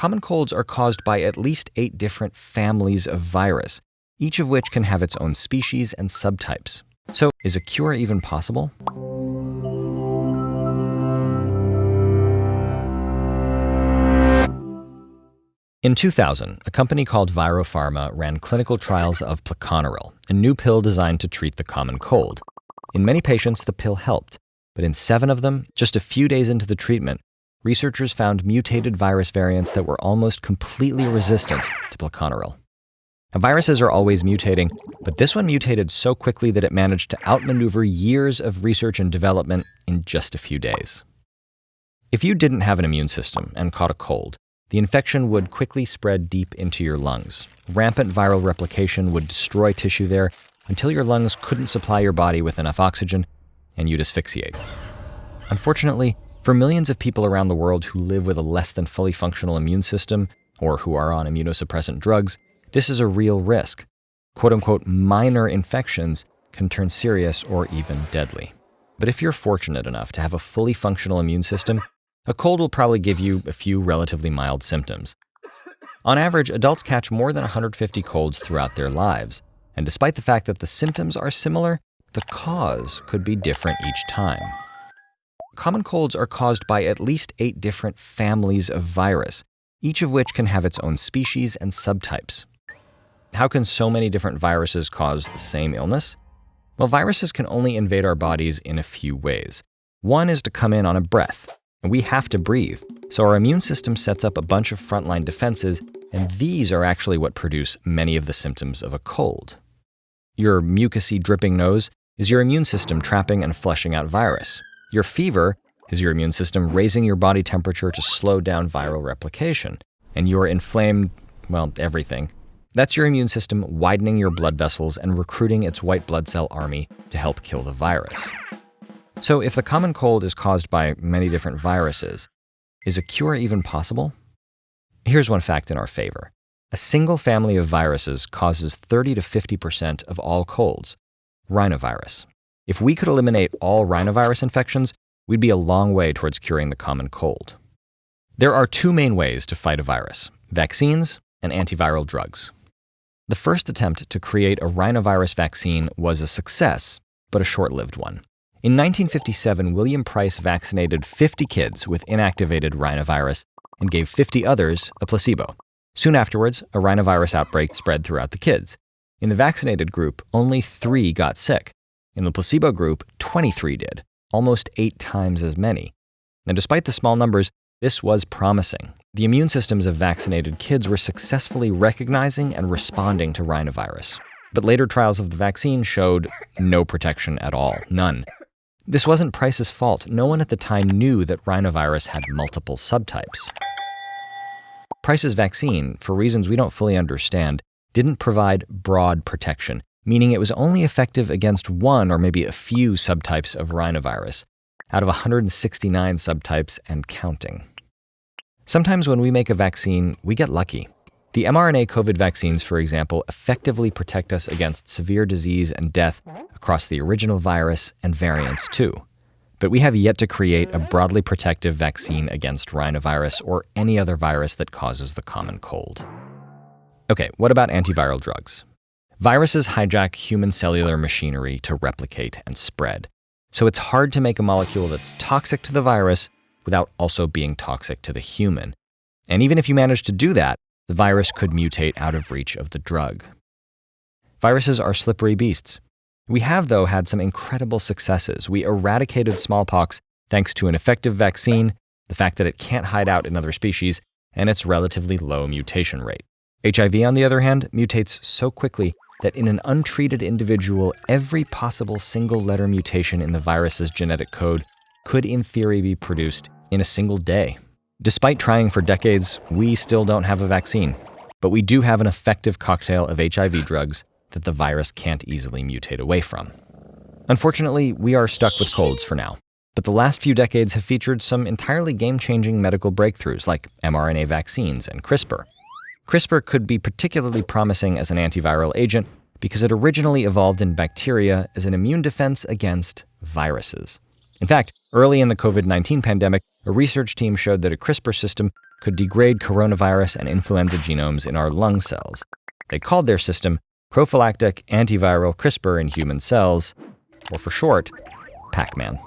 Common colds are caused by at least 8 different families of virus, each of which can have its own species and subtypes. So, is a cure even possible? In 2000, a company called Viropharma ran clinical trials of pleconaril, a new pill designed to treat the common cold. In many patients, the pill helped, but in 7 of them, just a few days into the treatment, researchers found mutated virus variants that were almost completely resistant to pleconaril. Now, viruses are always mutating, but this one mutated so quickly that it managed to outmaneuver years of research and development in just a few days. If you didn't have an immune system and caught a cold, the infection would quickly spread deep into your lungs. Rampant viral replication would destroy tissue there until your lungs couldn't supply your body with enough oxygen, and you'd asphyxiate. Unfortunately, for millions of people around the world who live with a less than fully functional immune system or who are on immunosuppressant drugs, this is a real risk. Quote-unquote minor infections can turn serious or even deadly. But if you're fortunate enough to have a fully functional immune system, a cold will probably give you a few relatively mild symptoms. On average, adults catch more than 150 colds throughout their lives, and despite the fact that the symptoms are similar, the cause could be different each time. Common colds are caused by at least 8 different families of virus, each of which can have its own species and subtypes. How can so many different viruses cause the same illness? Well, viruses can only invade our bodies in a few ways. One is to come in on a breath, and we have to breathe, so our immune system sets up a bunch of frontline defenses, and these are actually what produce many of the symptoms of a cold. Your mucousy dripping nose is your immune system trapping and flushing out virus. Your fever is your immune system raising your body temperature to slow down viral replication. And your inflamed, everything, that's your immune system widening your blood vessels and recruiting its white blood cell army to help kill the virus. So if the common cold is caused by many different viruses, is a cure even possible? Here's one fact in our favor. A single family of viruses causes 30 to 50% of all colds, rhinovirus. If we could eliminate all rhinovirus infections, we'd be a long way towards curing the common cold. There are 2 main ways to fight a virus: vaccines and antiviral drugs. The first attempt to create a rhinovirus vaccine was a success, but a short-lived one. In 1957, William Price vaccinated 50 kids with inactivated rhinovirus and gave 50 others a placebo. Soon afterwards, a rhinovirus outbreak spread throughout the kids. In the vaccinated group, only 3 got sick. In the placebo group, 23 did, almost 8 times as many. And despite the small numbers, this was promising. The immune systems of vaccinated kids were successfully recognizing and responding to rhinovirus. But later trials of the vaccine showed no protection at all, none. This wasn't Price's fault. No one at the time knew that rhinovirus had multiple subtypes. Price's vaccine, for reasons we don't fully understand, didn't provide broad protection, meaning it was only effective against one or maybe a few subtypes of rhinovirus, out of 169 subtypes and counting. Sometimes when we make a vaccine, we get lucky. The mRNA COVID vaccines, for example, effectively protect us against severe disease and death across the original virus and variants too. But we have yet to create a broadly protective vaccine against rhinovirus or any other virus that causes the common cold. Okay, what about antiviral drugs? Viruses hijack human cellular machinery to replicate and spread. So it's hard to make a molecule that's toxic to the virus without also being toxic to the human. And even if you manage to do that, the virus could mutate out of reach of the drug. Viruses are slippery beasts. We have, though, had some incredible successes. We eradicated smallpox thanks to an effective vaccine, the fact that it can't hide out in other species, and its relatively low mutation rate. HIV, on the other hand, mutates so quickly that in an untreated individual, every possible single-letter mutation in the virus's genetic code could, in theory, be produced in a single day. Despite trying for decades, we still don't have a vaccine, but we do have an effective cocktail of HIV drugs that the virus can't easily mutate away from. Unfortunately, we are stuck with colds for now, but the last few decades have featured some entirely game-changing medical breakthroughs like mRNA vaccines and CRISPR. CRISPR could be particularly promising as an antiviral agent because it originally evolved in bacteria as an immune defense against viruses. In fact, early in the COVID-19 pandemic, a research team showed that a CRISPR system could degrade coronavirus and influenza genomes in our lung cells. They called their system Prophylactic Antiviral CRISPR in Human Cells, or for short, Pac-Man.